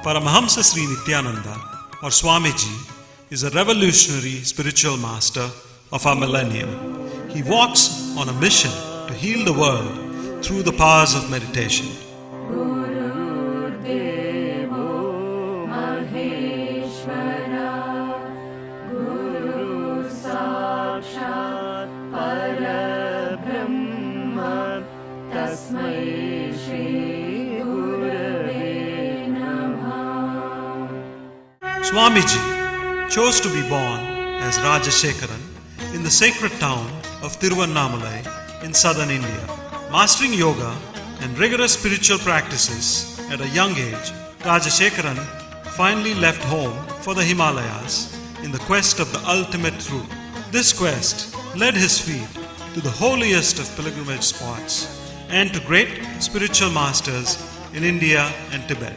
Paramahamsa Sri Nithyananda, or Swamiji, is a revolutionary spiritual master of our millennium. He walks on a mission to heal the world through the powers of meditation. Swamiji chose to be born as Rajashekaran in the sacred town of Tiruvannamalai in southern India. Mastering yoga and rigorous spiritual practices at a young age, Rajashekaran finally left home for the Himalayas in the quest of the ultimate truth. This quest led his feet to the holiest of pilgrimage spots and to great spiritual masters in India and Tibet.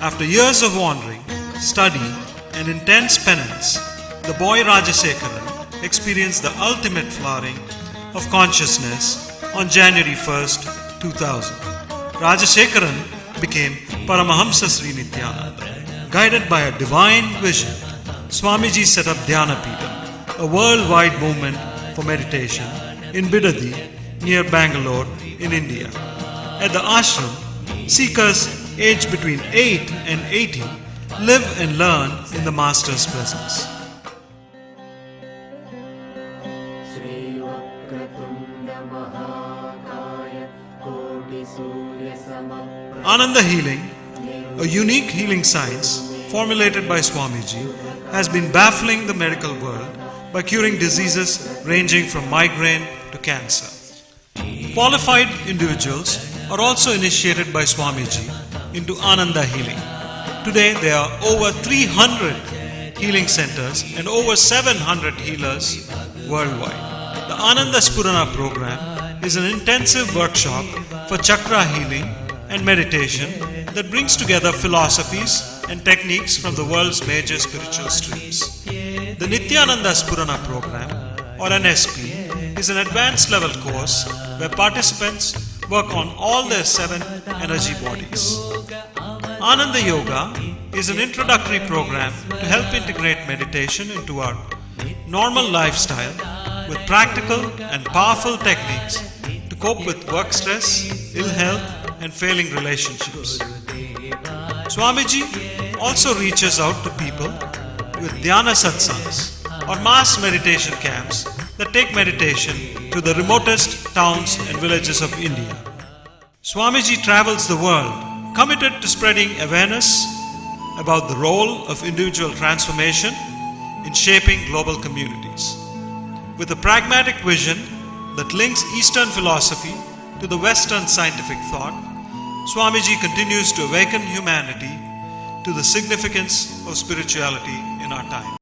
After years of wandering, study, and intense penance, the boy Rajashekaran experienced the ultimate flowering of consciousness on January 1st, 2000. Rajashekaran became Paramahamsa Sri Nithyananda. Guided by a divine vision, Swamiji set up Dhyanapita, a worldwide movement for meditation in Bidadi near Bangalore in India. At the ashram, seekers aged between 8 and 80 live and learn in the Master's presence. Ananda healing, a unique healing science formulated by Swamiji, has been baffling the medical world by curing diseases ranging from migraine to cancer. Qualified individuals are also initiated by Swamiji into Ananda healing. Today there are over 300 healing centers and over 700 healers worldwide. The Ananda Spurana program is an intensive workshop for chakra healing and meditation that brings together philosophies and techniques from the world's major spiritual streams. The Nithyananda Spurana program, or NSP, is an advanced level course where participants work on all their 7 energy bodies. Ananda Yoga is an introductory program to help integrate meditation into our normal lifestyle with practical and powerful techniques to cope with work stress, ill health, and failing relationships. Swamiji also reaches out to people with dhyana satsangs or mass meditation camps that take meditation to the remotest towns and villages of India. Swamiji travels the world, committed to spreading awareness about the role of individual transformation in shaping global communities. With a pragmatic vision that links Eastern philosophy to the Western scientific thought, Swamiji continues to awaken humanity to the significance of spirituality in our time.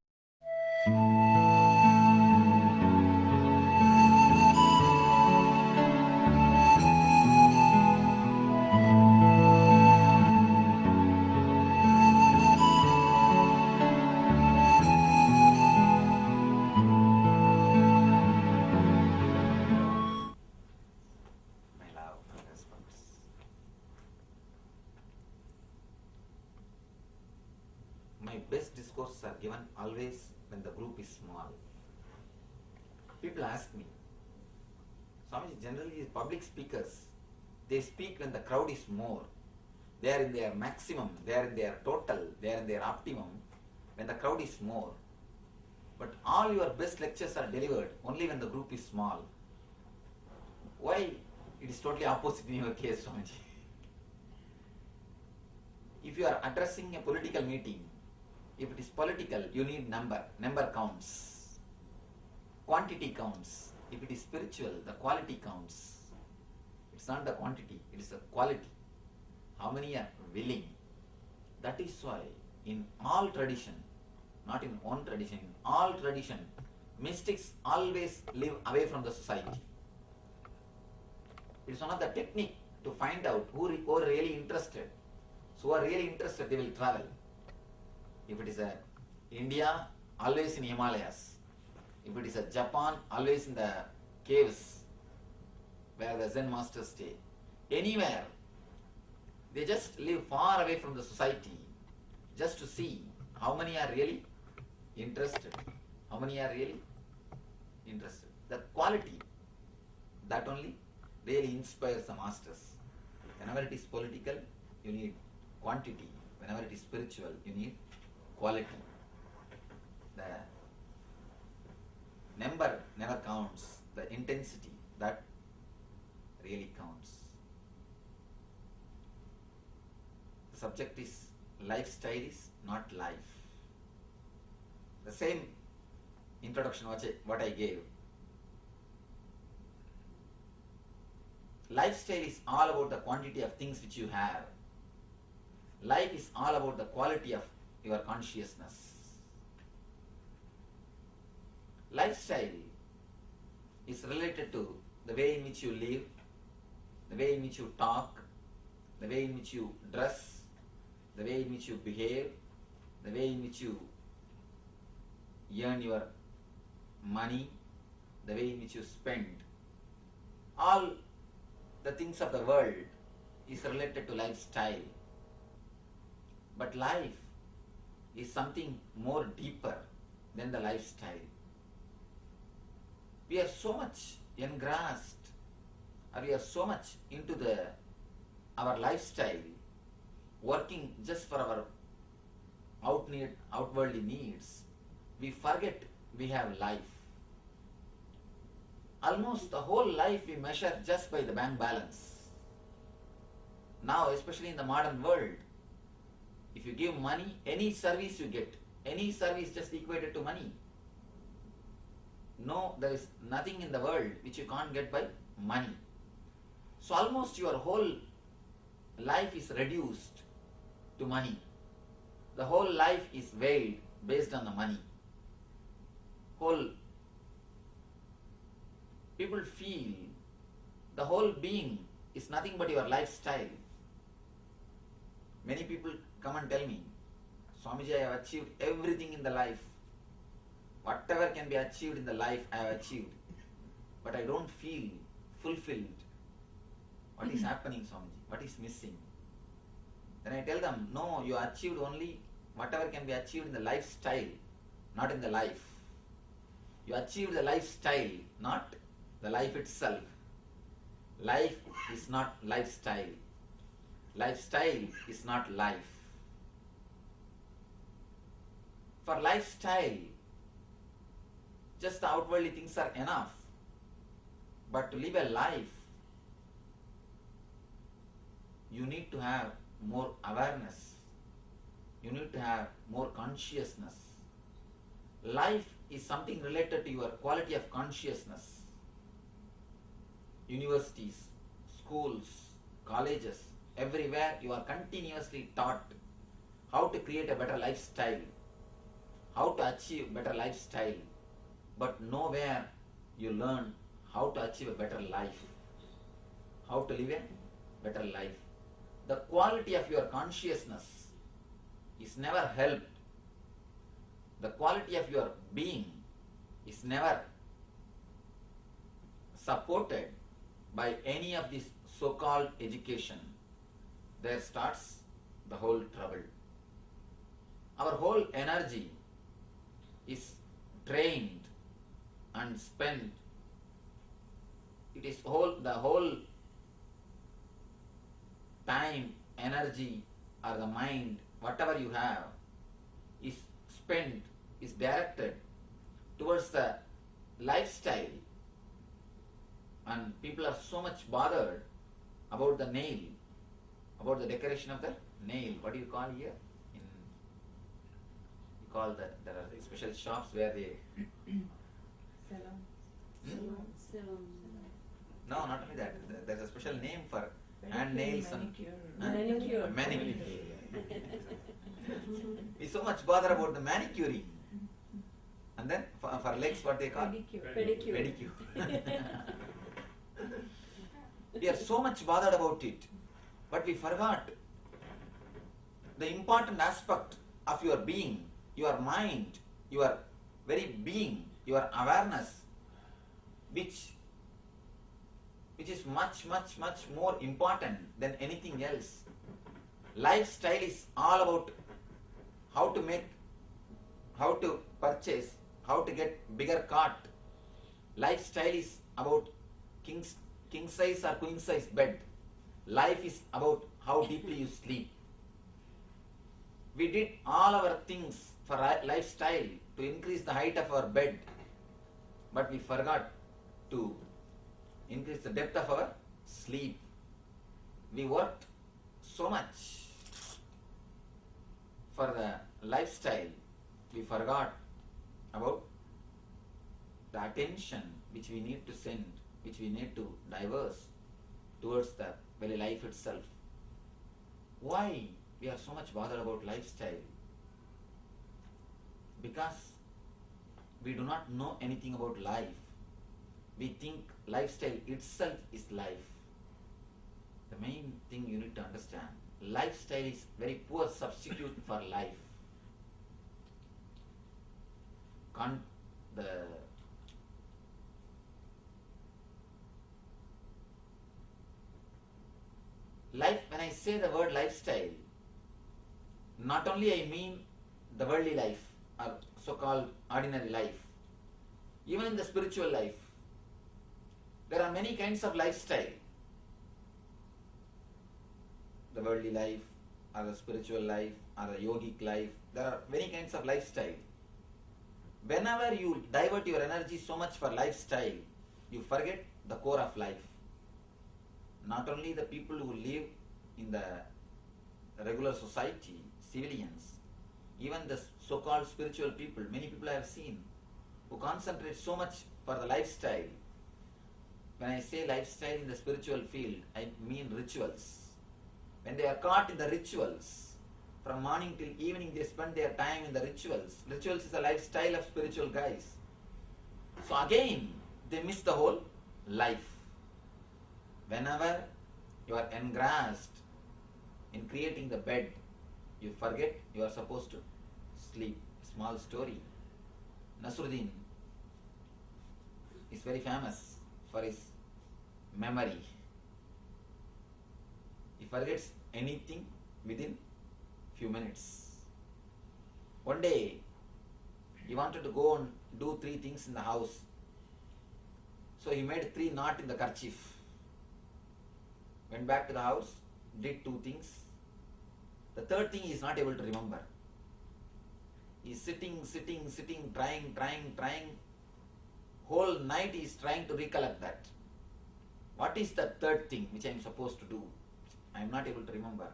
My best discourses are given always when the group is small. People ask me, Swamiji, generally public speakers, they speak when the crowd is more. They are in their maximum, they are in their total, they are in their optimum when the crowd is more. But all your best lectures are delivered only when the group is small. Why it is totally opposite in your case, Swamiji? If you are addressing a political meeting, if it is political, you need number counts. quantity counts. If it is spiritual, the quality counts. It's not the quantity, it is the quality. How many are willing? That is why in all tradition, not in one tradition, in all tradition, mystics always live away from the society. It's one of the technique to find out who are really interested. So who are really interested, they will travel. If it is a India, always in Himalayas. If it is a Japan, always in the caves where the Zen masters stay. Anywhere, they just live far away from the society just to see how many are really interested. How many are really interested. The quality, that only really inspires the masters. Whenever it is political, you need quantity. Whenever it is spiritual, you need quality. The number never counts. The intensity, that really counts. The subject is lifestyle is not life. The same introduction what I gave. Lifestyle is all about the quantity of things which you have. Life is all about the quality of your consciousness. Lifestyle is related to the way in which you live, the way in which you talk, the way in which you dress, the way in which you behave, the way in which you earn your money, the way in which you spend. All the things of the world is related to lifestyle. But life is something more deeper than the lifestyle. We are so much engrossed, or we are so much into our lifestyle, working just for our outwardly needs, we forget we have life. Almost the whole life we measure just by the bank balance. Now, especially in the modern world, if you give money, any service you get, any service just equated to money. No, there is nothing in the world which you can't get by money. So almost your whole life is reduced to money. The whole life is weighed based on the money. People feel the whole being is nothing but your lifestyle. Many people come and tell me, Swamiji, I have achieved everything in the life. Whatever can be achieved in the life, I have achieved. But I don't feel fulfilled. What is happening, Swamiji? What is missing? Then I tell them, no, you achieved only whatever can be achieved in the lifestyle, not in the life. You achieved the lifestyle, not the life itself. Life is not lifestyle. Lifestyle is not life. For lifestyle, just the outwardly things are enough. But to live a life, you need to have more awareness. You need to have more consciousness. Life is something related to your quality of consciousness. Universities, schools, colleges, everywhere you are continuously taught how to create a better lifestyle, how to achieve better lifestyle, but nowhere you learn how to achieve a better life, how to live a better life. The quality of your consciousness is never helped. The quality of your being is never supported by any of this so-called education. There starts the whole trouble. Our whole energy is drained and spent. It is the whole time, energy, or the mind, whatever you have, is spent, is directed towards the lifestyle. And people are so much bothered about the nail, about the decoration of the nail. What do you call here? There are special shops where they No, not only that. There's a special name for hand nails and Manicure. manicure. We so much bother about the manicuring. And then for legs, what they call? Pedicure. Pedicure. We are so much bothered about it, but we forgot the important aspect of your being, your mind, your very being, your awareness, which is much more important than anything else. Lifestyle is all about how to make, how to purchase, how to get bigger cart. Lifestyle is about king size or queen size bed. Life is about how deeply you sleep. We did all our things for lifestyle to increase the height of our bed, but we forgot to increase the depth of our sleep. We worked so much for the lifestyle, we forgot about the attention which we need to send, which we need to diverse towards the very life itself. Why we are so much bothered about lifestyle? Because we do not know anything about life. We think lifestyle itself is life. The main thing you need to understand, lifestyle is very poor substitute for life. The life, when I say the word lifestyle, not only I mean the worldly life or so-called ordinary life, even in the spiritual life, there are many kinds of lifestyle. The worldly life, or the spiritual life, or the yogic life, there are many kinds of lifestyle. Whenever you divert your energy so much for lifestyle, you forget the core of life. Not only the people who live in the regular society, civilians, even the so-called spiritual people, many people I have seen who concentrate so much for the lifestyle. When I say lifestyle in the spiritual field, I mean rituals. When they are caught in the rituals, from morning till evening they spend their time in the rituals. Rituals is a lifestyle of spiritual guys. So again, they miss the whole life. Whenever you are engrossed in creating the bed, you forget you are supposed to sleep. Small story. Nasruddin is very famous for his memory. He forgets anything within few minutes. One day, he wanted to go and do 3 things in the house. So he made 3 knots in the kerchief. Went back to the house, did 2 things. The 3rd thing he is not able to remember. He is sitting, trying. Whole night he is trying to recollect that. What is the 3rd thing which I am supposed to do? I am not able to remember.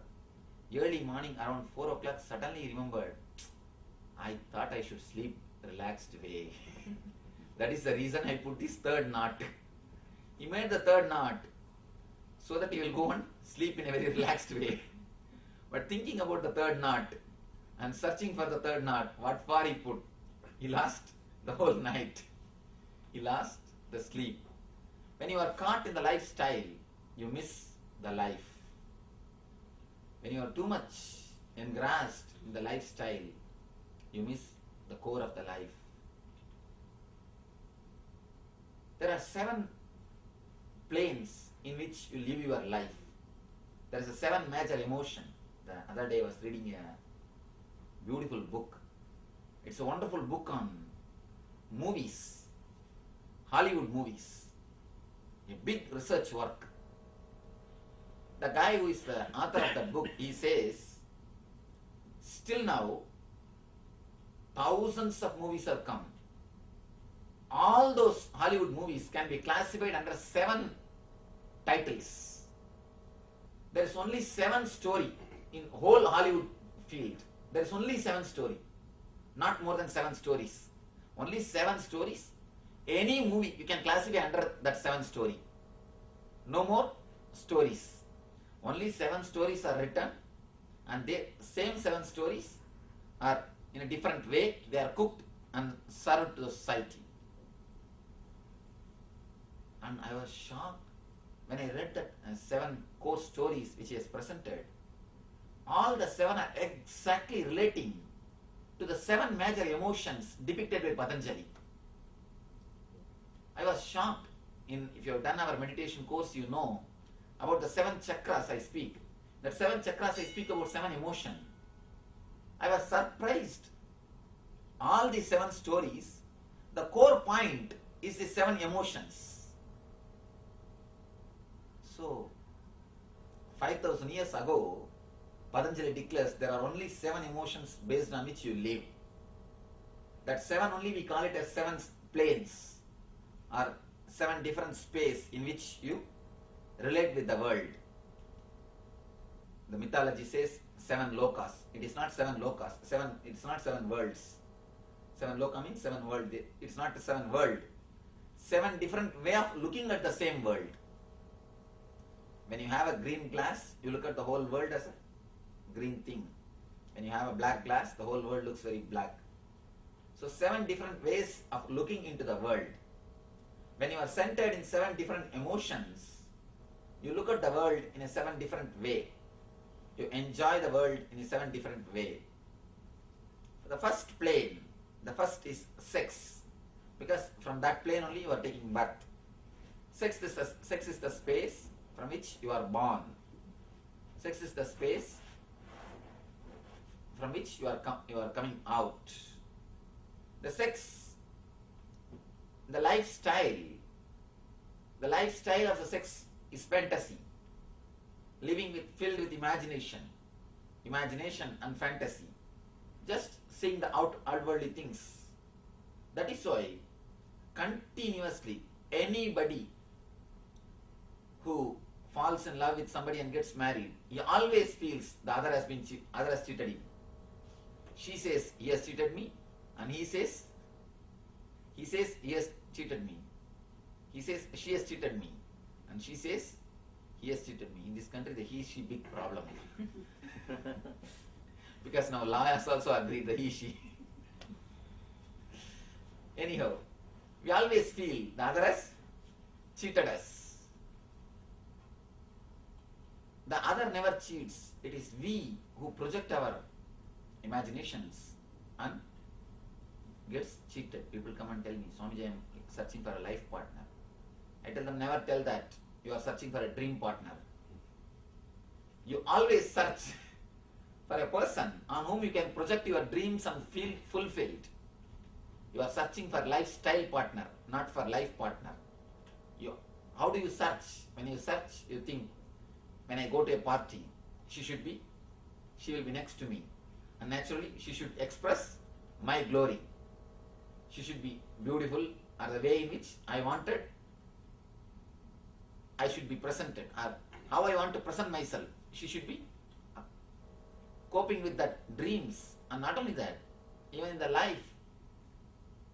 Early morning around 4 o'clock, suddenly he remembered, I thought I should sleep relaxed way. That is the reason I put this 3rd knot. He made the 3rd knot so that he will go and sleep in a very relaxed way. But thinking about the 3rd knot and searching for the 3rd knot, what for he put? He lost the whole night. He lost the sleep. When you are caught in the lifestyle, you miss the life. When you are too much engrossed in the lifestyle, you miss the core of the life. There are 7 planes in which you live your life. There is a 7 major emotion. The other day I was reading a beautiful book. It's a wonderful book on movies, Hollywood movies. A big research work. The guy who is the author of that book, he says, still now, thousands of movies have come. All those Hollywood movies can be classified under 7 titles. There is only 7 story in whole Hollywood field. There is only 7 story. Not more than 7 stories. Only 7 stories Any movie you can classify under that 7 story. No more stories. Only 7 stories are written, and the same 7 stories are in a different way, they are cooked and served to the society. And I was shocked when I read that 7 core stories which he has presented. All the 7 are exactly relating to the 7 major emotions depicted by Patanjali. I was shocked. If you have done our meditation course, you know about the 7 chakras I speak. That 7 chakras I speak about 7 emotion. I was surprised. All these 7 stories, the core point is the 7 emotions. So, 5,000 years ago, Patanjali declares there are only 7 emotions based on which you live. That 7 only we call it as 7 planes, or 7 different space in which you relate with the world. The mythology says 7 lokas. It is not 7 lokas. It's not 7 worlds. 7 loka means 7 world. It's not 7 world. 7 different way of looking at the same world. When you have a green glass, you look at the whole world as a green thing. When you have a black glass, the whole world looks very black. So 7 different ways of looking into the world. When you are centered in 7 different emotions, you look at the world in a 7 different way. You enjoy the world in a 7 different way. The first plane, the first is sex, because from that plane only you are taking birth. Sex is the space from which you are born. Sex is the space from which you are coming out. The sex, the lifestyle of the sex is fantasy. Living filled with imagination and fantasy. Just seeing the outwardly things. That is why continuously anybody who falls in love with somebody and gets married, he always feels the other has cheated him. She says he has cheated me, and he says he has cheated me. He says she has cheated me, and she says he has cheated me. In this country, the he-she big problem. Because now lawyers also agree the he-she. Anyhow, we always feel the other has cheated us. The other never cheats. It is we who project our imaginations and gets cheated. People come and tell me, Swamiji, I am searching for a life partner. I tell them, never tell that. You are searching for a dream partner. You always search for a person on whom you can project your dreams and feel fulfilled. You are searching for lifestyle partner, not for life partner. How do you search? When you search, you think, when I go to a party, she will be next to me. And naturally, she should express my glory. She should be beautiful, or the way in which I wanted, I should be presented, or how I want to present myself. She should be coping with that dreams. And not only that, even in the life,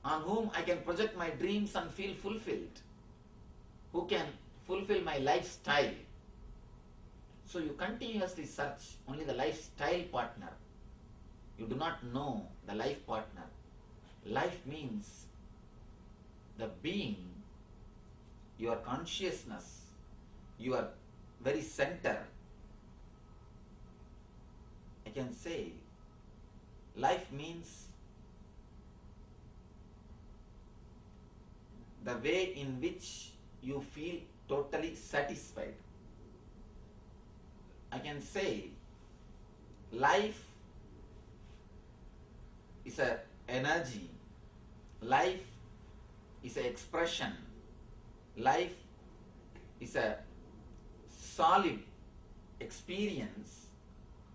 on whom I can project my dreams and feel fulfilled, who can fulfill my lifestyle. So you continuously search only the lifestyle partner. You do not know the life partner. Life means the being, your consciousness, your very center. I can say life means the way in which you feel totally satisfied. I can say life is an energy, life is an expression, life is a solid experience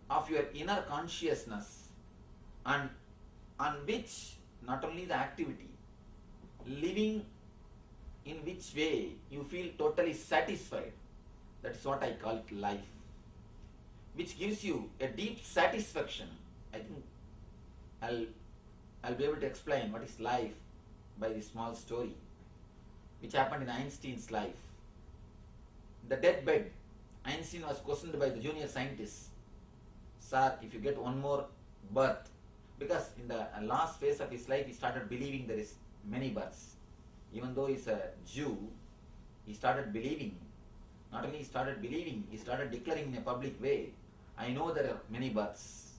of your inner consciousness, and on which not only the activity, living in which way you feel totally satisfied. That is what I call it life, which gives you a deep satisfaction. I think I'll be able to explain what is life by this small story. which happened in Einstein's life. The deathbed, Einstein was questioned by the junior scientists. Sir, if you get one more birth, because in the last phase of his life he started believing there is many births. Even though he's a Jew, he started believing. Not only he started believing, he started declaring in a public way, I know there are many births.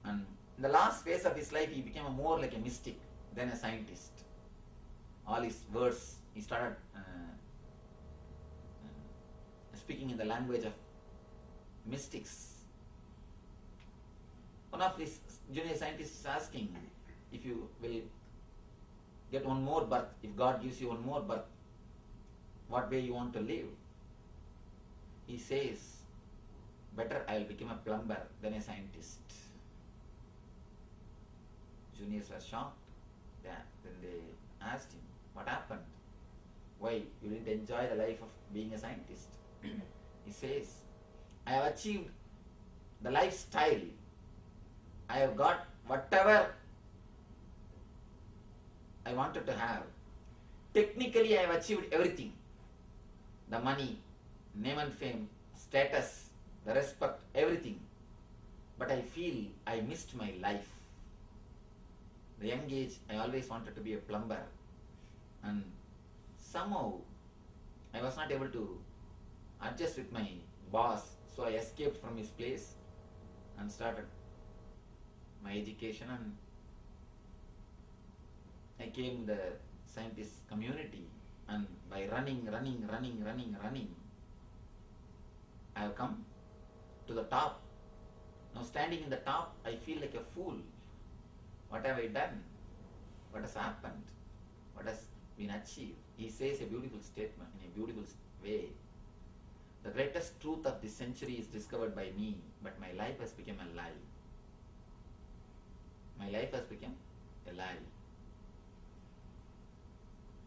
And in the last phase of his life he became more like a mystic than a scientist. All his words, he started speaking in the language of mystics. One of these junior scientists is asking, if you will get one more birth, if God gives you one more birth, what way you want to live? He says, better I will become a plumber than a scientist. Juniors were shocked. Then they asked him, what happened? Why you didn't enjoy the life of being a scientist? He says, I have achieved the lifestyle. I have got whatever I wanted to have. Technically I have achieved everything. The money, name and fame, status, the respect, everything. But I feel I missed my life. At a young age, I always wanted to be a plumber. And somehow, I was not able to adjust with my boss. So I escaped from his place and started my education, and I came the scientist community, and by running, I have come to the top. Now standing in the top, I feel like a fool. What have I done? What has happened? What has been achieved? He says a beautiful statement in a beautiful way. The greatest truth of this century is discovered by me, but my life has become a lie. My life has become a lie.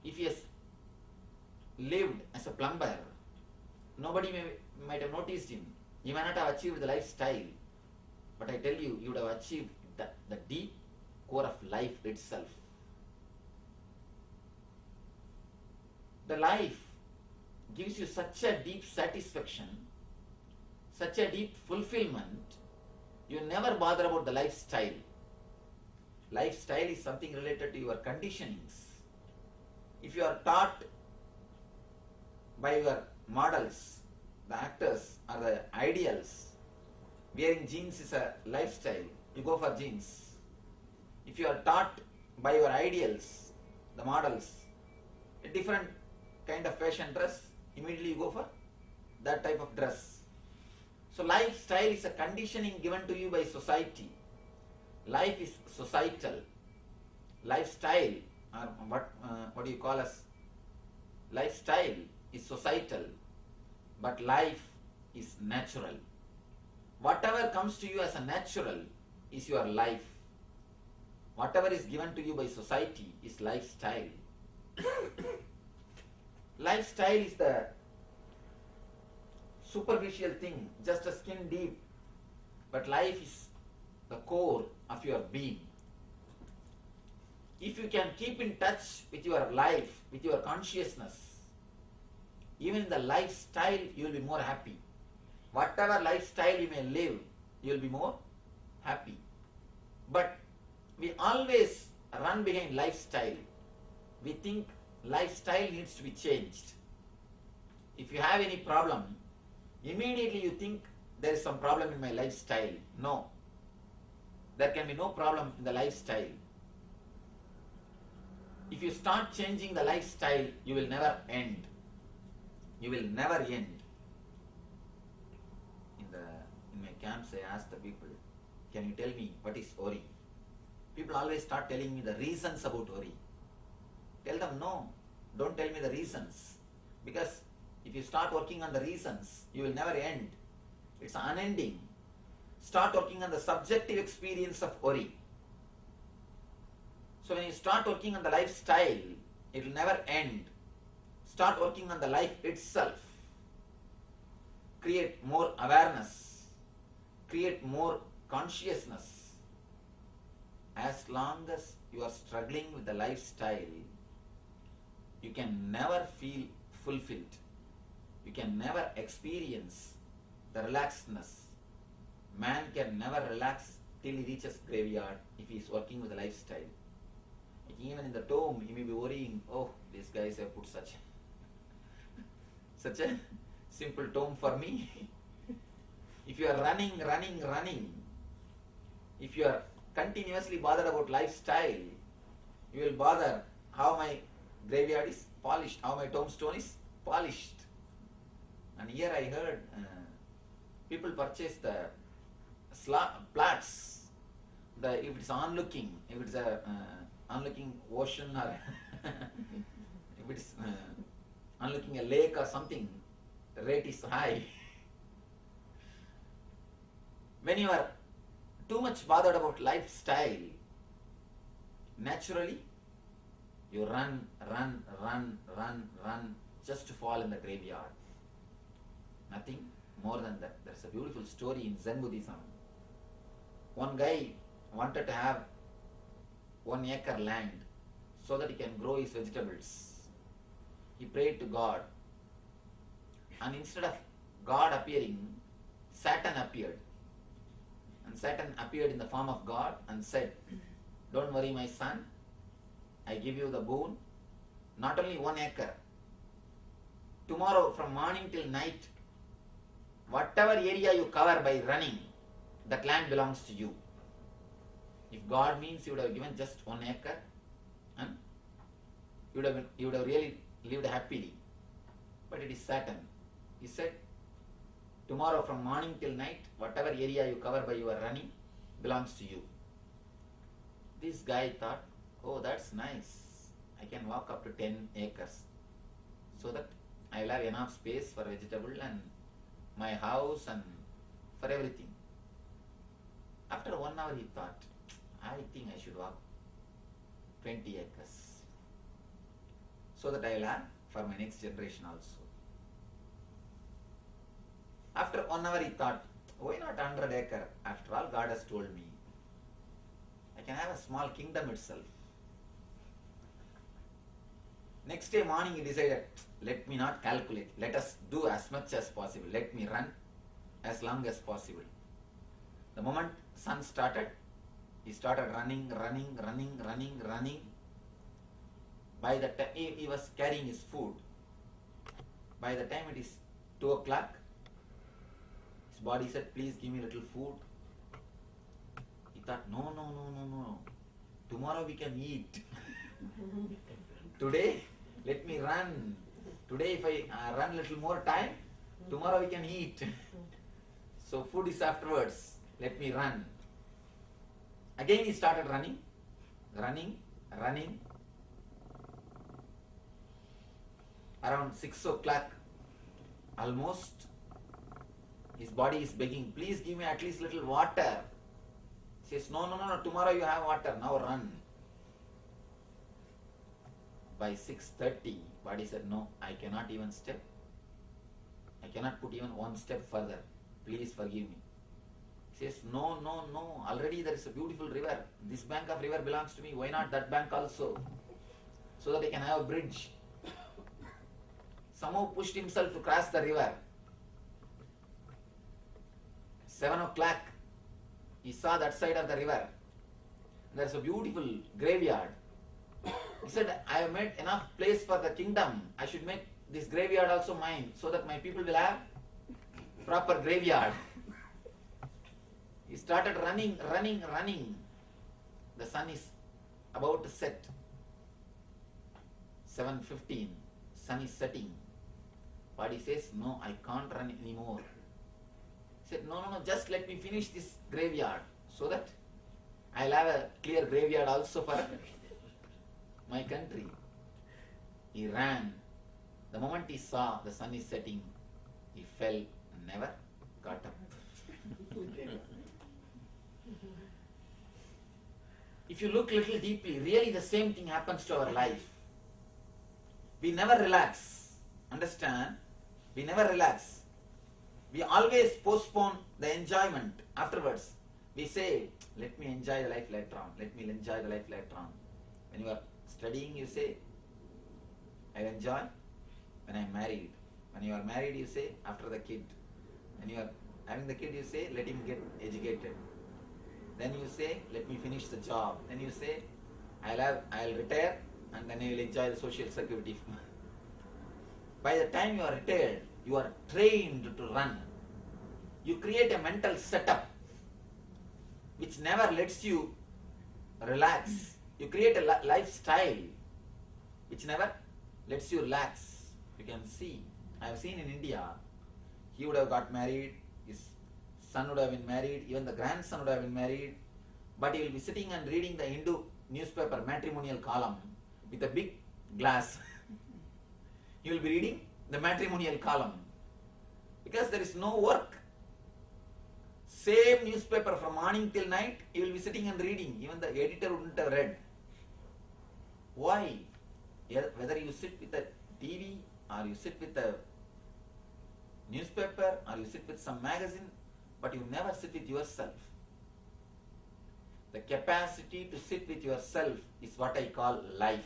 If he has lived as a plumber, nobody might have noticed him. He may not have achieved the lifestyle, but I tell you, you would have achieved the deep core of life itself. The life gives you such a deep satisfaction, such a deep fulfillment, you never bother about the lifestyle. Lifestyle is something related to your conditionings. If you are taught by your models, the actors or the ideals, wearing jeans is a lifestyle, you go for jeans. If you are taught by your ideals, the models, a different kind of fashion dress, immediately you go for that type of dress. So lifestyle is a conditioning given to you by society. Life is societal. Lifestyle, or what do you call as? Lifestyle is societal, but life is natural. Whatever comes to you as a natural is your life. Whatever is given to you by society is lifestyle. Lifestyle is the superficial thing, just a skin deep, but life is the core of your being. If you can keep in touch with your life, with your consciousness, even in the lifestyle you will be more happy. Whatever lifestyle you may live, you will be more happy. But we always run behind lifestyle. We think lifestyle needs to be changed. If you have any problem, immediately you think there is some problem in my lifestyle. No. There can be no problem in the lifestyle. If you start changing the lifestyle, you will never end. You will never end. In my camps, I ask the people, can you tell me what is worry? People always start telling me the reasons about worry. Tell them, no, don't tell me the reasons. Because if you start working on the reasons, you will never end. It's unending. Start working on the subjective experience of worry. So when you start working on the lifestyle, it will never end. Start working on the life itself. Create more awareness. Create more consciousness. As long as you are struggling with the lifestyle, you can never feel fulfilled. You can never experience the relaxedness. Man can never relax till he reaches graveyard if he is working with a lifestyle. Like even in the tomb, he may be worrying, oh, these guys have put such a simple tomb for me. If you are running, if you are continuously bothered about lifestyle, you will bother how my graveyard is polished, how my tombstone is polished. And here I heard people purchase the plats. If it's onlooking, if it's a onlooking ocean or if it's onlooking a lake or something, the rate is high. When you are too much bothered about lifestyle, naturally you run just to fall in the graveyard. Nothing more than that. There's a beautiful story in Zen Buddhism. One guy wanted to have 1 acre land so that he can grow his vegetables. He prayed to God, and instead of God appearing, Satan appeared. And Satan appeared in the form of God and said, don't worry my son, I give you the boon, not only 1 acre. Tomorrow from morning till night, whatever area you cover by running, that land belongs to you. If God means, He would have given just 1 acre, and you would have really lived happily. But it is Satan. He said, tomorrow from morning till night, whatever area you cover by your running belongs to you. This guy thought, oh, that's nice. I can walk up to 10 acres so that I will have enough space for vegetable and my house and for everything. After 1 hour he thought, I think I should walk 20 acres so that I will have for my next generation also. After 1 hour he thought, why not 100 acre? After all, God has told me, I can have a small kingdom itself. Next day morning he decided, let me not calculate, let us do as much as possible, let me run as long as possible. The moment sun started, he started running. By the time he was carrying his food, by the time it is 2 o'clock, his body said, please give me a little food. He thought, no, tomorrow we can eat. Today, let me run. Today if I run a little more time, tomorrow we can eat. So food is afterwards, let me run. Again he started running. Around 6 o'clock, almost, his body is begging, please give me at least little water. He says, no, tomorrow you have water, now run. By 6:30, body said, no, I cannot even step. I cannot put even 1 step further. Please forgive me. He says, no, already there is a beautiful river. This bank of river belongs to me. Why not that bank also? So that I can have a bridge. Somehow pushed himself to cross the river. 7 o'clock, he saw that side of the river. There is a beautiful graveyard. He said, I have made enough place for the kingdom. I should make this graveyard also mine so that my people will have proper graveyard. He started running. The sun is about to set. 7:15, sun is setting. Body says, no, I can't run anymore. He said, no, just let me finish this graveyard so that I'll have a clear graveyard also for my country. He ran. The moment he saw the sun is setting, he fell and never got up. If you look little deeply, really the same thing happens to our life. We never relax. Understand? We never relax. We always postpone the enjoyment afterwards. We say, let me enjoy the life later on. Let me enjoy the life later on. When you are studying, you say, I enjoy when I am married. When you are married, you say after the kid. When you are having the kid, you say let him get educated. Then you say let me finish the job. Then you say I'll retire and then you will enjoy the social security. By the time you are retired, you are trained to run. You create a mental setup which never lets you relax. You create a lifestyle which never lets you relax. You can see, I have seen in India, he would have got married, his son would have been married, even the grandson would have been married, but he will be sitting and reading the Hindu newspaper matrimonial column with a big glass. He will be reading the matrimonial column because there is no work. Same newspaper from morning till night, he will be sitting and reading. Even the editor wouldn't have read. Why? Whether you sit with a TV or you sit with a newspaper or you sit with some magazine, but you never sit with yourself. The capacity to sit with yourself is what I call life.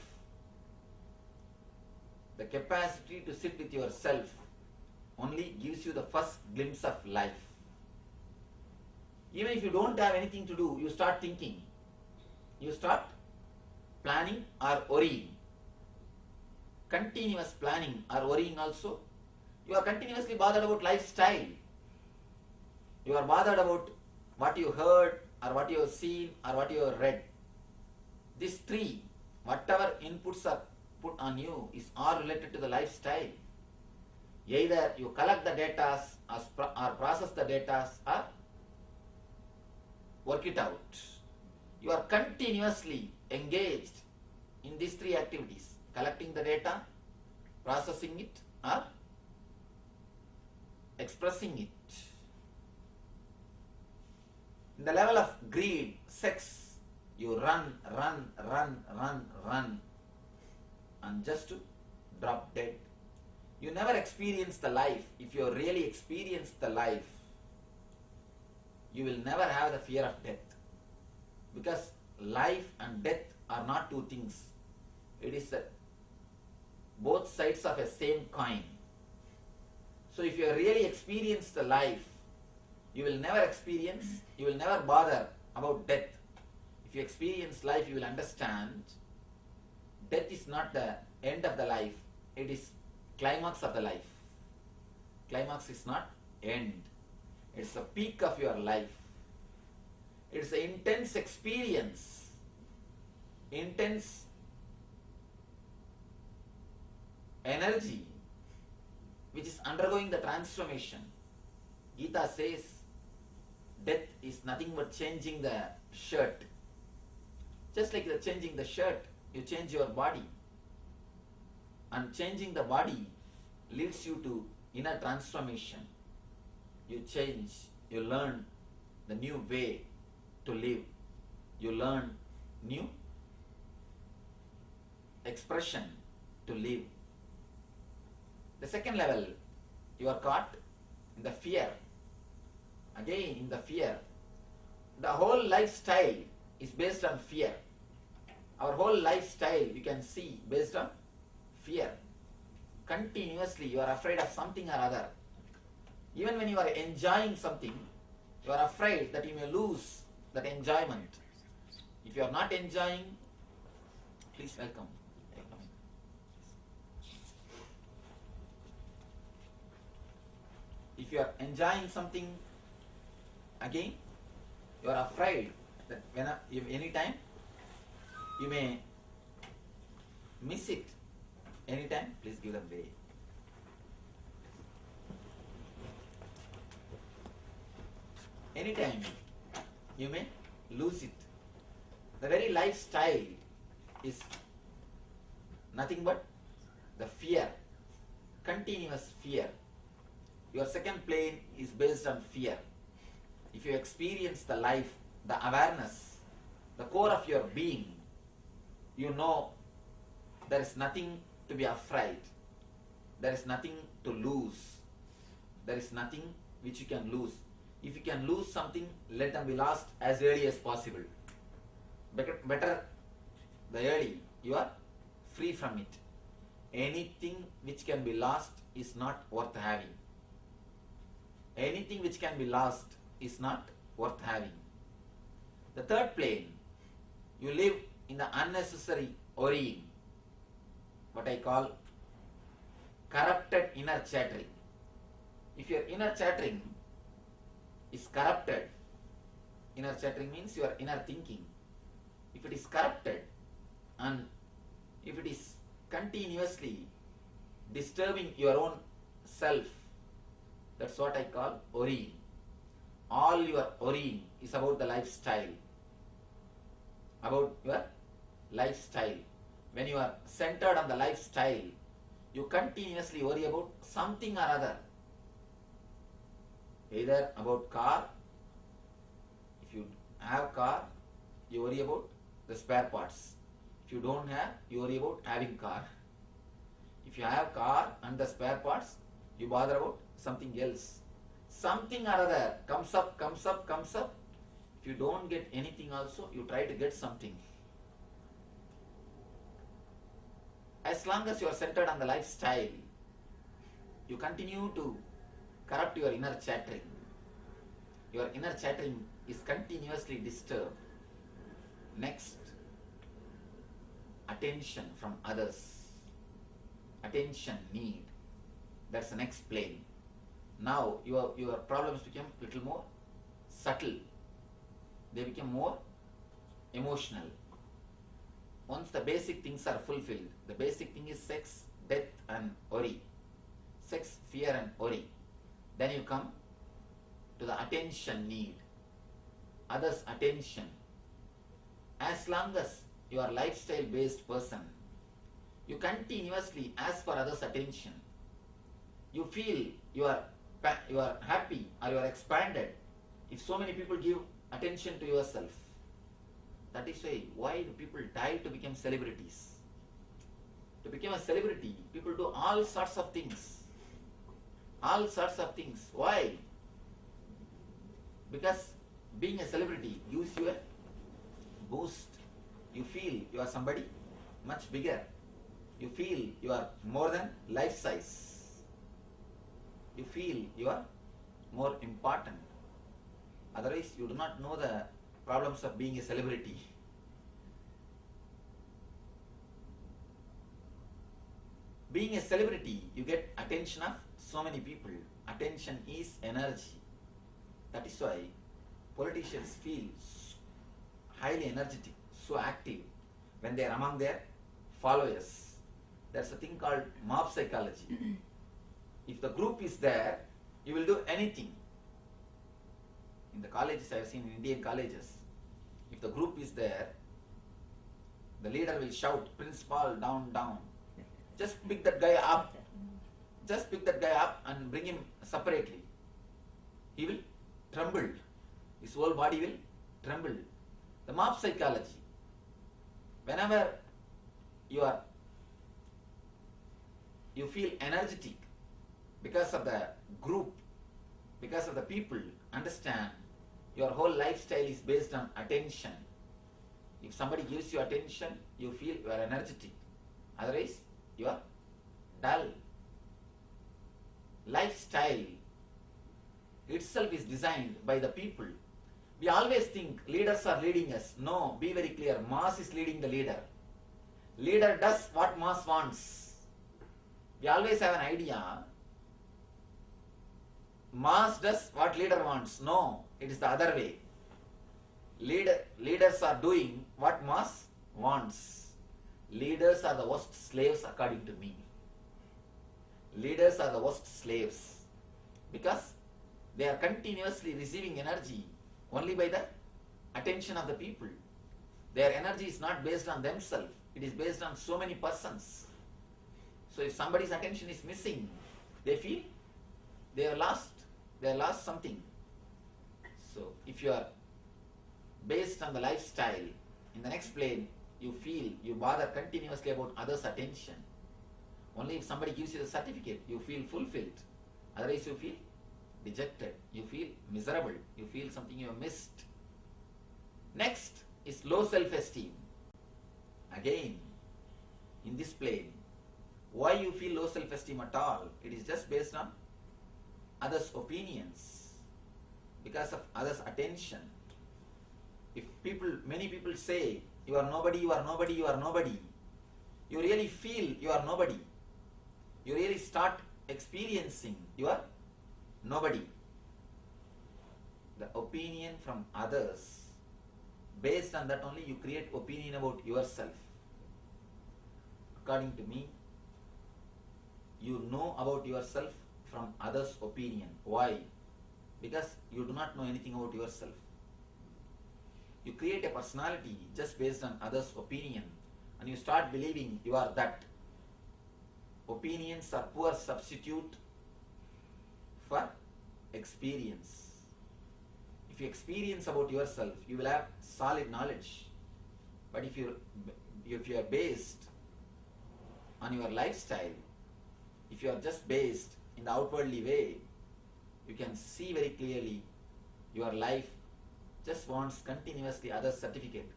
The capacity to sit with yourself only gives you the first glimpse of life. Even if you don't have anything to do, you start thinking. You start planning or worrying. Continuous planning or worrying also. You are continuously bothered about lifestyle. You are bothered about what you heard or what you have seen or what you have read. These three, whatever inputs are put on you is all related to the lifestyle. Either you collect the data or process the data or work it out. You are continuously engaged in these three activities: collecting the data, processing it, or expressing it. In the level of greed, sex, you run, and just to drop dead. You never experience the life. If you really experience the life, you will never have the fear of death. Because life and death are not two things. It is both sides of a same coin. So if you really experience the life, you will never bother about death. If you experience life, you will understand death is not the end of the life, it is climax of the life. Climax is not end. It's the peak of your life. It's an intense experience, intense energy which is undergoing the transformation. Gita says death is nothing but changing the shirt. Just like you're changing the shirt, you change your body. And changing the body leads you to inner transformation. You change, you learn the new way to live. You learn new expression to live. The second level, you are caught in the fear. Again, in the fear. The whole lifestyle is based on fear. Our whole lifestyle, you can see, based on fear. Continuously, you are afraid of something or other. Even when you are enjoying something, you are afraid that you may lose that enjoyment. If you are not enjoying, please welcome. If you are enjoying something, again, you are afraid that any time you may miss it. Anytime, please give them way. Anytime you may lose it. The very lifestyle is nothing but the fear, continuous fear. Your second plane is based on fear. If you experience the life, the awareness, the core of your being, you know there is nothing to be afraid. There is nothing to lose. There is nothing which you can lose. If you can lose something, let them be lost as early as possible. Better the early, you are free from it. anything which can be lost is not worth having. Anything which can be lost is not worth having. The third plane, you live in the unnecessary worrying, what I call corrupted inner chattering. If your inner chattering is corrupted, inner chattering means your inner thinking. If it is corrupted and if it is continuously disturbing your own self, that's what I call worrying. All your worrying is about the lifestyle. About your lifestyle. When you are centered on the lifestyle, you continuously worry about something or other. Either about car, if you have car, you worry about the spare parts. If you don't have, you worry about having car. If you have car and the spare parts, you bother about something else. Something or other comes up. If you don't get anything also, you try to get something. As long as you are centered on the lifestyle, you continue to corrupt your inner chattering. Your inner chattering is continuously disturbed. Next, attention from others. Attention need. That's the next plane. Now your problems become little more subtle. They become more emotional. Once the basic things are fulfilled, the basic thing is sex, death and worry. Sex, fear and worry. Then you come to the attention need. Others' attention. As long as you are a lifestyle based person, you continuously ask for others' attention. You feel you are happy or you are expanded if so many people give attention to yourself. That is why do people die to become celebrities? To become a celebrity, people do all sorts of things. All sorts of things. Why? Because being a celebrity gives you a boost. You feel you are somebody much bigger. You feel you are more than life size. You feel you are more important. Otherwise, you do not know the problems of being a celebrity. Being a celebrity, you get attention of so many people. Attention is energy. That is why politicians feel highly energetic, so active when they are among their followers. There's a thing called mob psychology. If the group is there, you will do anything. In the colleges, I have seen in Indian colleges, if the group is there, the leader will shout, "Principal, down, down." Just pick that guy up. Just pick that guy up and bring him separately. He will tremble. His whole body will tremble. The mob psychology. Whenever you feel energetic because of the group, because of the people, understand your whole lifestyle is based on attention. If somebody gives you attention, you feel you are energetic. Otherwise, you are dull. Lifestyle itself is designed by the people. We always think leaders are leading us. No, be very clear. Mass is leading the leader. Leader does what mass wants. We always have an idea. Mass does what leader wants. No, it is the other way. Leaders are doing what mass wants. Leaders are the worst slaves according to me. Leaders are the worst slaves because they are continuously receiving energy only by the attention of the people. Their energy is not based on themselves. It is based on so many persons. So if somebody's attention is missing, they feel they have lost something. So if you are based on the lifestyle, in the next plane, you bother continuously about others' attention. Only if somebody gives you the certificate, you feel fulfilled. Otherwise you feel dejected, you feel miserable, you feel something you have missed. Next is low self-esteem. Again, in this plane, Why you feel low self-esteem at all? It is just based on others' opinions, because of others' attention. If many people say, you are nobody, you are nobody, you are nobody, you really feel you are nobody. You really start experiencing you are nobody. The opinion from others, based on that only you create opinion about yourself. According to me, you know about yourself from others' opinion. Why? Because you do not know anything about yourself. You create a personality just based on others' opinion, and you start believing you are that. Opinions are poor substitute for experience. If you experience about yourself, you will have solid knowledge. But if you are based on your lifestyle, if you are just based in the outwardly way, you can see very clearly your life just wants continuously other certificate.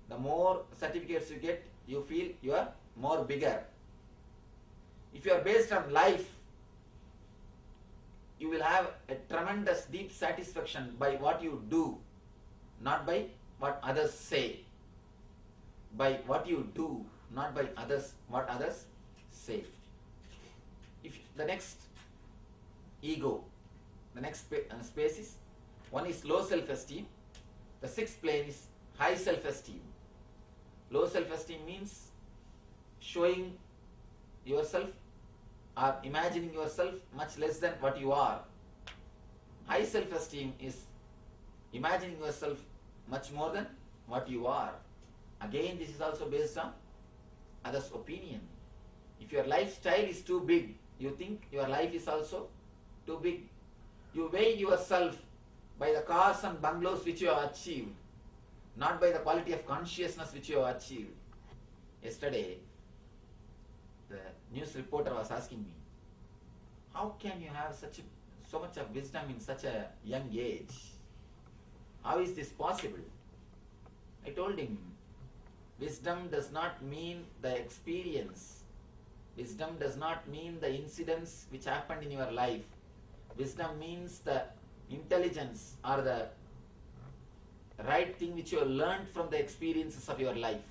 The more certificates you get, you feel you are more bigger. If you are based on life, you will have a tremendous deep satisfaction by what you do, not by what others say. By what you do, not by what others say. If the next ego, the next space is, one is low self-esteem, the sixth plane is high self-esteem. Low self-esteem means showing yourself or imagining yourself much less than what you are. High self-esteem is imagining yourself much more than what you are. Again, this is also based on others' opinion. If your lifestyle is too big, you think your life is also too big. You weigh yourself by the cars and bungalows which you have achieved, not by the quality of consciousness which you have achieved. Yesterday, the news reporter was asking me, how can you have so much of wisdom in such a young age? How is this possible? I told him, wisdom does not mean the experience. Wisdom does not mean the incidents which happened in your life. Wisdom means the intelligence or the right thing which you have learned from the experiences of your life.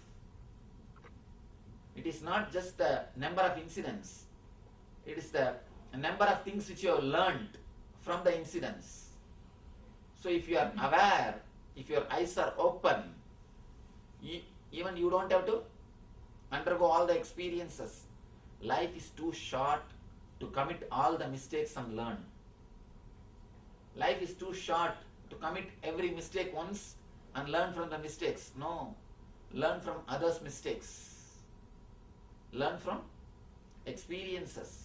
It is not just the number of incidents. It is the number of things which you have learned from the incidents. So if you are aware, if your eyes are open, even you don't have to undergo all the experiences. Life is too short to commit all the mistakes and learn. Life is too short to commit every mistake once and learn from the mistakes. No. Learn from others' mistakes. Learn from experiences.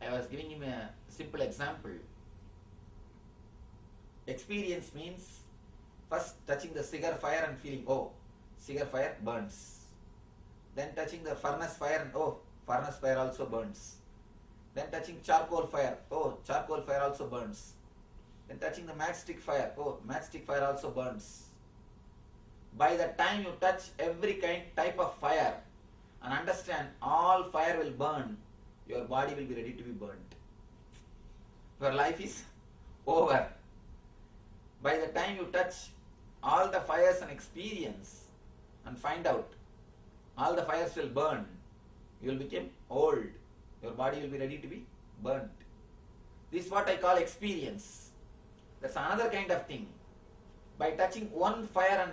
I was giving him a simple example. Experience means first touching the cigar fire and feeling, oh, cigar fire burns. Then touching the furnace fire and, oh, furnace fire also burns. Then touching charcoal fire, oh, charcoal fire also burns. Then touching the matchstick fire, oh, matchstick fire also burns. By the time you touch every type of fire and understand all fire will burn, your body will be ready to be burnt. Your life is over. By the time you touch all the fires and experience and find out all the fires will burn, you will become old. Your body will be ready to be burnt. This is what I call experience. That's another kind of thing. By touching one fire and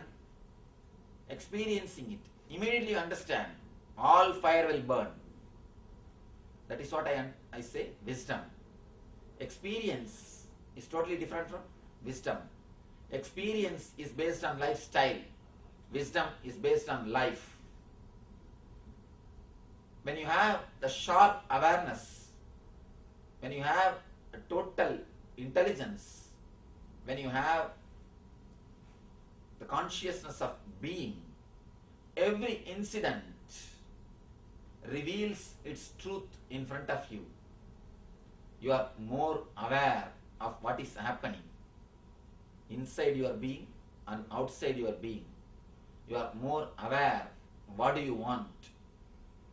experiencing it, immediately you understand all fire will burn. That is what I say wisdom. Experience is totally different from wisdom. Experience is based on lifestyle. Wisdom is based on life. When you have the sharp awareness, when you have a total intelligence, when you have the consciousness of being, every incident reveals its truth in front of you. You are more aware of what is happening inside your being and outside your being. You are more aware what do you want.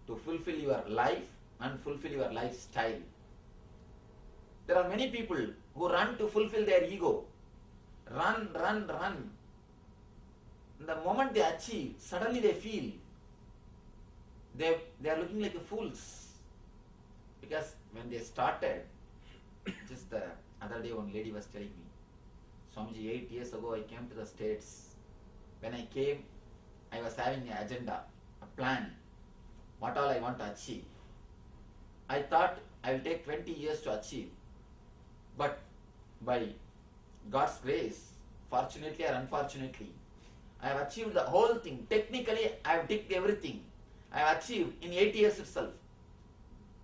to fulfill your life and fulfill your lifestyle. There are many people who run to fulfill their ego. Run, run, run. The moment they achieve, suddenly they feel they are looking like fools. Because when they started, just the other day one lady was telling me, Swamiji, 8 years ago I came to the States. When I came, I was having an agenda, a plan, what all I want to achieve. I thought I will take 20 years to achieve. But by God's grace, fortunately or unfortunately, I have achieved the whole thing. Technically, I have ticked everything. I have achieved in 8 years itself.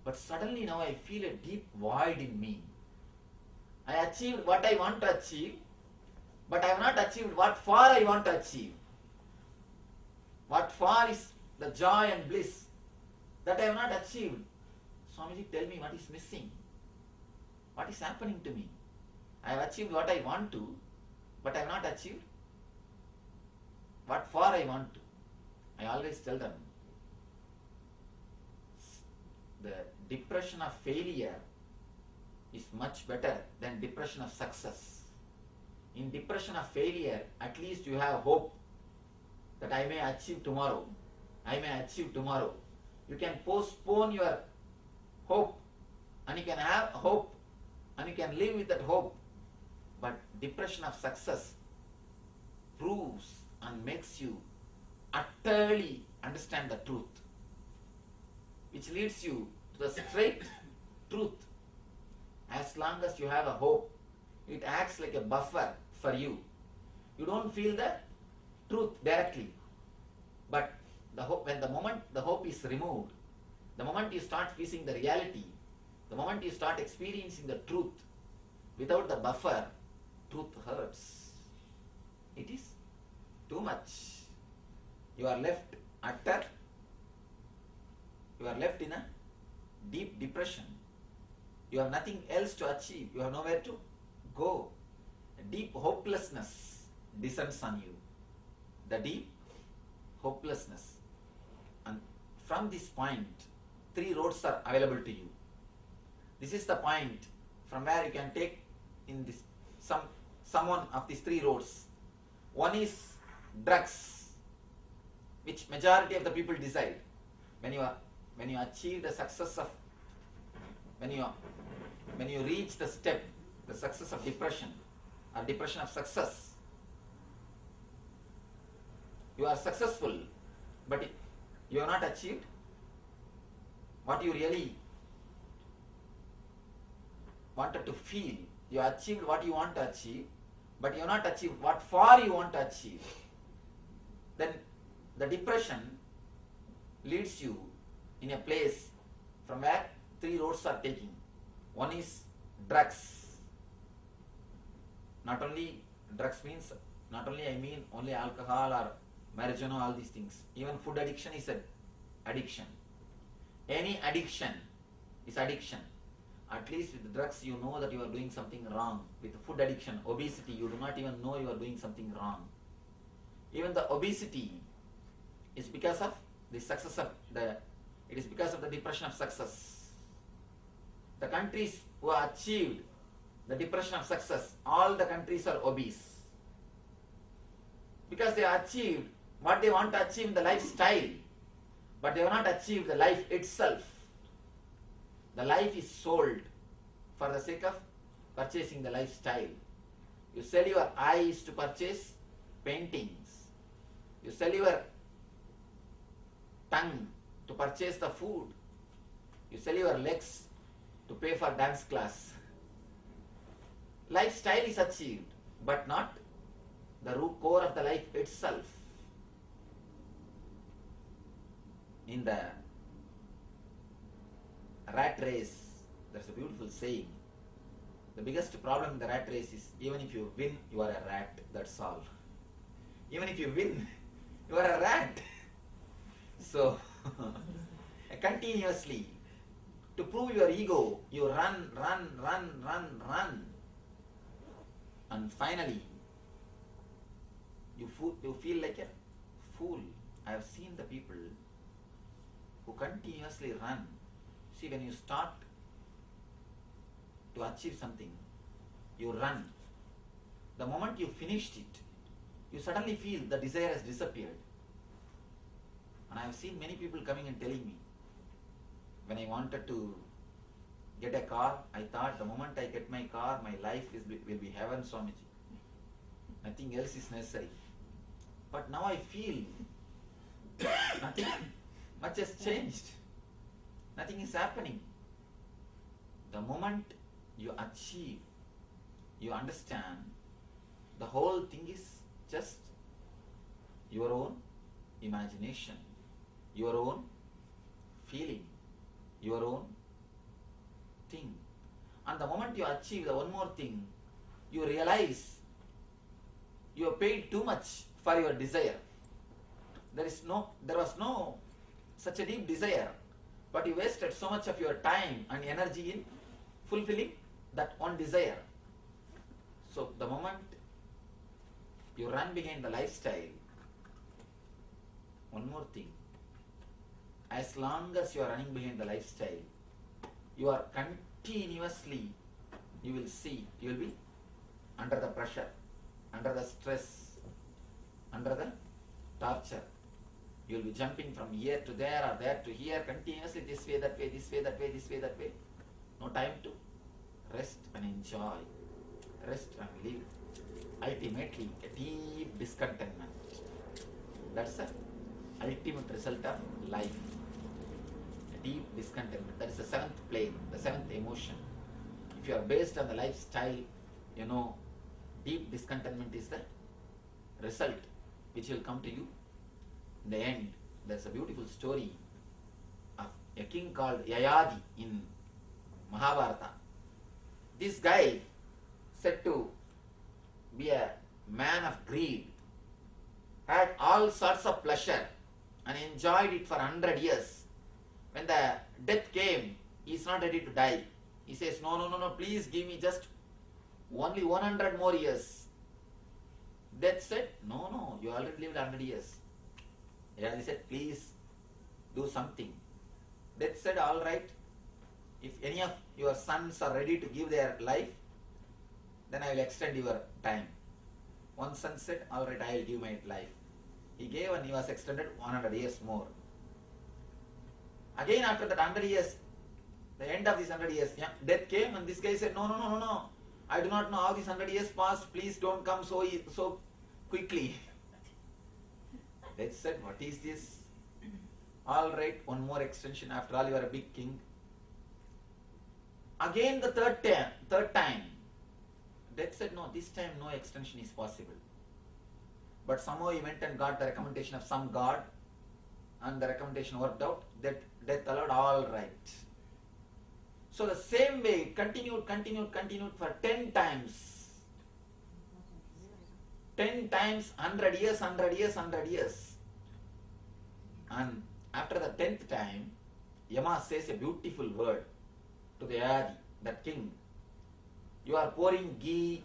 But suddenly now I feel a deep void in me. I achieved what I want to achieve, but I have not achieved what for I want to achieve. What for is the joy and bliss that I have not achieved. Swamiji, tell me what is missing. What is happening to me? I have achieved what I want to, but I have not achieved what for I want to. I always tell them, the depression of failure is much better than depression of success. In depression of failure, at least you have hope that I may achieve tomorrow. I may achieve tomorrow. You can postpone your hope and you can have hope and you can live with that hope. But depression of success proves and makes you utterly understand the truth, which leads you to the straight truth. As long as you have a hope, it acts like a buffer for you. You don't feel the truth directly. But the hope, when the moment the hope is removed, the moment you start facing the reality, the moment you start experiencing the truth without the buffer, truth hurts. It is too much. You are left you are left in a deep depression. You have nothing else to achieve. You have nowhere to go. A deep hopelessness descends on you. The deep hopelessness. And from this point, 3 roads are available to you. This is the point from where you can take in this some one of these 3 roads. One is drugs, which majority of the people decide. When you achieve the success of, when you reach the step, the success of depression or depression of success, you are successful, but you have not achieved what you really wanted to feel. You achieved what you want to achieve, but you have not achieved what for you want to achieve. Then the depression leads you in a place from where 3 roads are taking. One is drugs. Not only drugs means, not only I mean only alcohol or marijuana, all these things. Even food addiction is an addiction. Any addiction is addiction. At least with drugs you know that you are doing something wrong. With food addiction, obesity, you do not even know you are doing something wrong. Even the obesity is because of the success of it is because of the depression of success. The countries who achieved the depression of success, all the countries are obese. Because they achieved what they want to achieve in the lifestyle, but they have not achieved the life itself. The life is sold for the sake of purchasing the lifestyle. You sell your eyes to purchase paintings. You sell your tongue to purchase the food. You sell your legs to pay for dance class. Lifestyle is achieved, but not the root core of the life itself. In the rat race, there's a beautiful saying. The biggest problem in the rat race is, even if you win, you are a rat, that's all. Even if you win, you are a rat. So, continuously, to prove your ego, you run. And finally, you feel like a fool. I have seen the people who continuously run. See, when you start to achieve something, you run. The moment you finished it, you suddenly feel the desire has disappeared. And I have seen many people coming and telling me, when I wanted to get a car, I thought the moment I get my car, my life will be heaven, Swamiji. Nothing else is necessary. But now I feel nothing much has changed. Nothing is happening. The moment you achieve, you understand, the whole thing is just your own imagination, your own feeling, your own thing. And the moment you achieve the one more thing, you realize you have paid too much for your desire. There was no such a deep desire, but you wasted so much of your time and energy in fulfilling that one desire. So the moment you run behind the lifestyle, one more thing, as long as you are running behind the lifestyle, you are continuously, you will be under the pressure, under the stress, under the torture. You will be jumping from here to there or there to here, continuously this way, that way, this way, that way, this way, that way. No time to rest and enjoy, rest and live. Ultimately, a deep discontentment. That's the ultimate result of life. A deep discontentment. That is the seventh plane, the seventh emotion. If you are based on the lifestyle, you know, deep discontentment is the result which will come to you in the end. There's a beautiful story of a king called Yayadi in Mahabharata. This guy said to be a man of greed, had all sorts of pleasure and enjoyed it for 100 years. When the death came, he is not ready to die. He says, no, please give me just only 100 more years. Death said, no, you already lived 100 years. Yeah, he said, please do something. Death said, all right, if any of your sons are ready to give their life, then I will extend your time. One son said, all right, I will give my life. He gave and he was extended 100 years more. Again after that 100 years, the end of these 100 years, death came and this guy said, no, I do not know how these 100 years passed, please don't come so quickly. Death said, what is this? All right, one more extension, after all you are a big king. Again the third time, Death said, no, this time no extension is possible. But somehow he went and got the recommendation of some god, and the recommendation worked out, that death allowed, all right. So the same way it continued for 10 times. 10 times, 100 years. And after the 10th time, Yama says a beautiful word to the Adi, that king. You are pouring ghee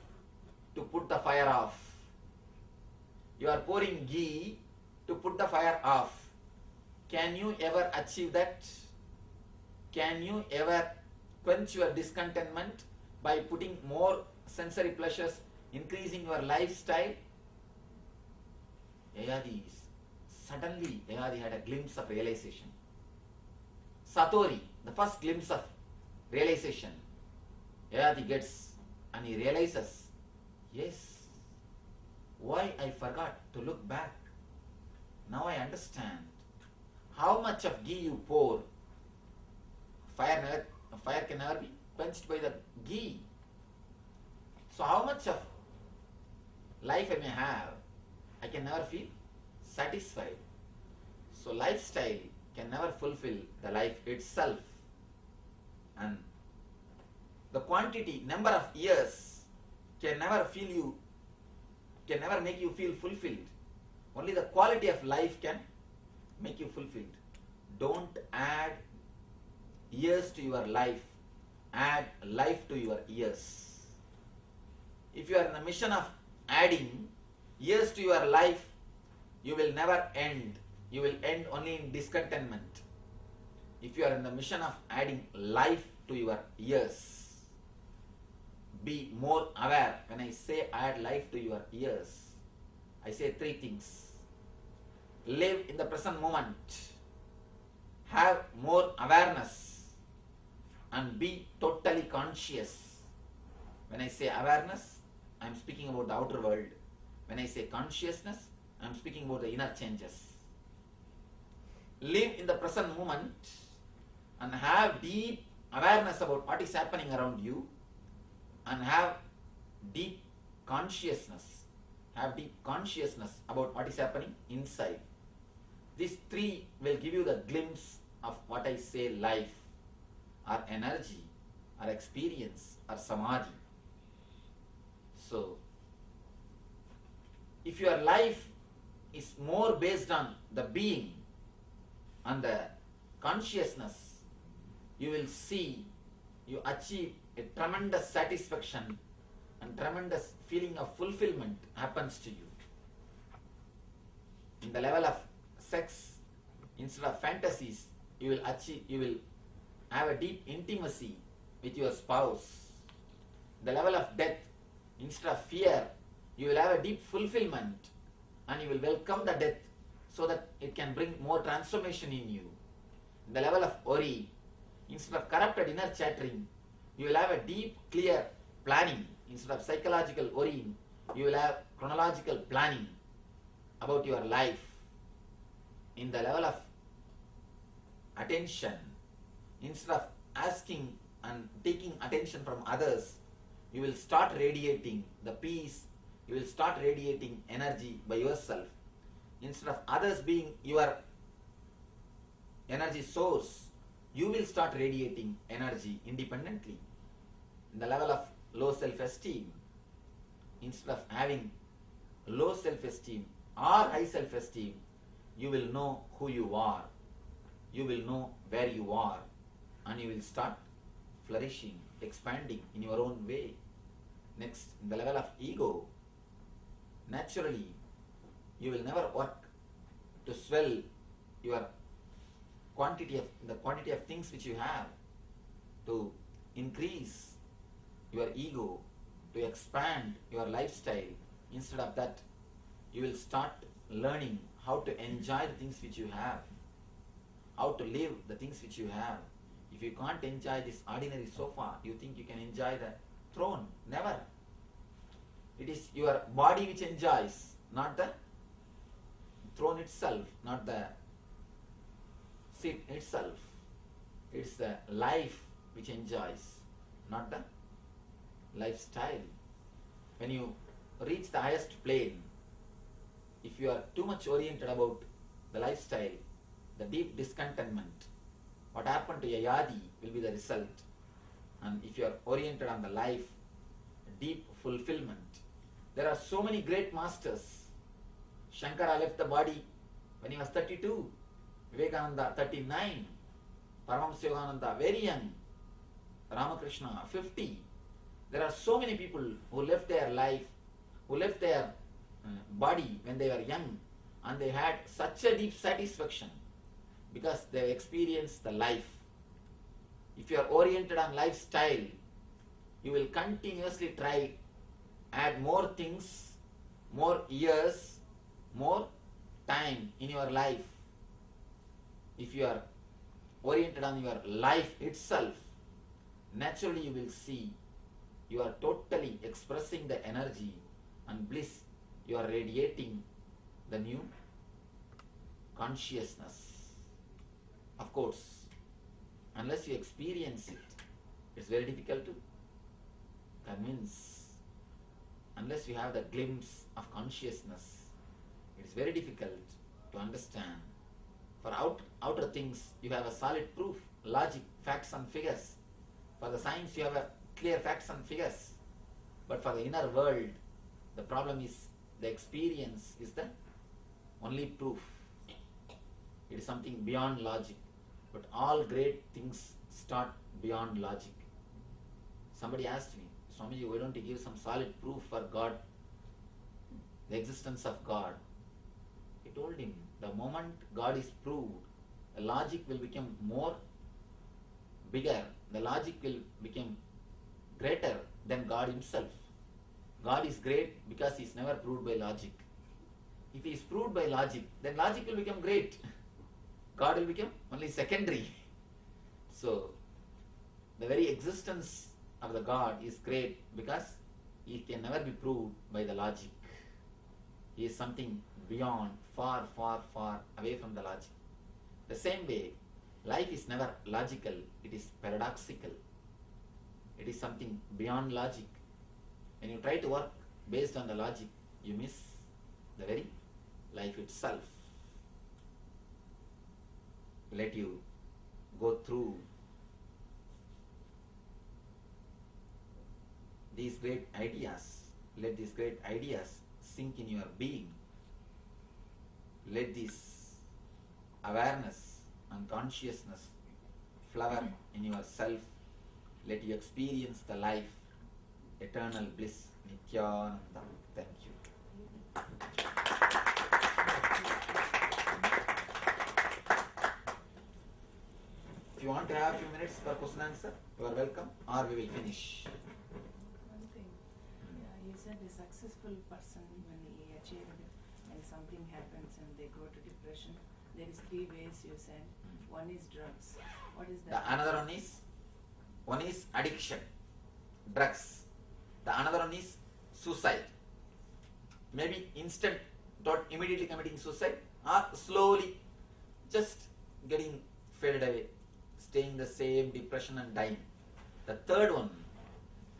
to put the fire off. You are pouring ghee to put the fire off. Can you ever achieve that? Can you ever quench your discontentment by putting more sensory pleasures, increasing your lifestyle? Suddenly Yayadi had a glimpse of realization. Satori, the first glimpse of realization, Yayadi gets, and he realizes, yes, why I forgot to look back. Now I understand. How much of ghee you pour, fire can never be quenched by the ghee. So how much of life I may have, I can never feel satisfied. So lifestyle can never fulfill the life itself. And the quantity, number of years can never make you feel fulfilled. Only the quality of life can make you fulfilled. Don't add years to your life, add life to your years. If you are in the mission of adding years to your life, you will never end. You will end only in discontentment. if you are in the mission of adding life to your ears, be more aware. When I say add life to your ears, I say three things. Live in the present moment, have more awareness, and be totally conscious. When I say awareness, I am speaking about the outer world. When I say consciousness, I am speaking about the inner changes. Live in the present moment and have deep awareness about what is happening around you, and have deep consciousness. Have deep consciousness about what is happening inside. These three will give you the glimpse of what I say life, or energy, or experience, or samadhi. So, if your life is more based on the being and the consciousness, you will see you achieve a tremendous satisfaction and tremendous feeling of fulfillment happens to you. In the level of sex, instead of fantasies, you will have a deep intimacy with your spouse. The level of death, instead of fear, you will have a deep fulfillment, and you will welcome the death so that it can bring more transformation in you. The level of worry, instead of corrupted inner chattering, you will have a deep, clear planning. Instead of psychological worrying, you will have chronological planning about your life. In the level of attention, instead of asking and taking attention from others, you will start radiating the peace, you will start radiating energy by yourself. Instead of others being your energy source, you will start radiating energy independently. In the level of low self-esteem, instead of having low self-esteem or high self-esteem, you will know who you are, you will know where you are, and you will start flourishing, expanding in your own way. Next, in the level of ego, naturally, you will never work to swell your quantity of things which you have, to increase your ego, to expand your lifestyle. Instead of that, you will start learning how to enjoy the things which you have, how to live the things which you have. If you can't enjoy this ordinary sofa, you think you can enjoy the throne? Never. It is your body which enjoys, not the throne itself, not the seat itself. It's the life which enjoys, not the lifestyle. When you reach the highest plane, if you are too much oriented about the lifestyle, the deep discontentment, what happened to Yayadi will be the result. And if you are oriented on the life, deep fulfillment. There are so many great masters. Shankara left the body when he was 32, Vivekananda 39, Paramashivoham very young, Ramakrishna 50. There are so many people who left their life, who left their body when they were young, and they had such a deep satisfaction because they experienced the life. If you are oriented on lifestyle, you will continuously try add more things, more years, more time in your life. If you are oriented on your life itself, naturally you will see you are totally expressing the energy and bliss. You are radiating the new consciousness. Of course, unless you experience it, it's very difficult to convince. Unless you have the glimpse of consciousness, it is very difficult to understand. For outer things, you have a solid proof, logic, facts and figures. For the science, you have a clear facts and figures. But for the inner world, the problem is the experience is the only proof. It is something beyond logic. But all great things start beyond logic. Somebody asked me, Swamiji, why don't you give some solid proof for God, the existence of God? I told him, the moment God is proved, the logic will become more bigger, the logic will become greater than God himself. God is great because he is never proved by logic. If he is proved by logic, then logic will become great. God will become only secondary. So, the very existence of the God is great because he can never be proved by the logic. He is something beyond, far, far, far away from the logic. The same way, life is never logical, it is paradoxical. It is something beyond logic. When you try to work based on the logic, you miss the very life itself. Let you go through these great ideas. Let these great ideas sink in your being. Let this awareness and consciousness flower in yourself. Let you experience the life, eternal bliss, Nithyananda. Thank you. If you want to have a few minutes for question answer, you are welcome, or we will finish. One thing, you said a successful person, when he achieved, when something happens and they go to depression, there is 3 ways you said. One is drugs. What is that? The another one is addiction, drugs. The another one is suicide. Maybe instant, not immediately committing suicide, or slowly just getting faded away, staying the same depression and dying. The third one,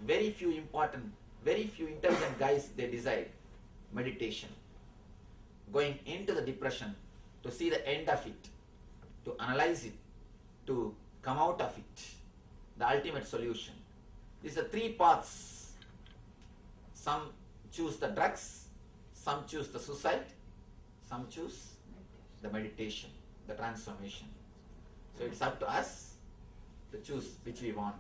very few intelligent guys, they decide meditation, going into the depression to see the end of it, to analyze it, to come out of it, the ultimate solution. These are 3 paths. Some choose the drugs, some choose the suicide, some choose the meditation, the transformation. So it's up to us to choose which we want.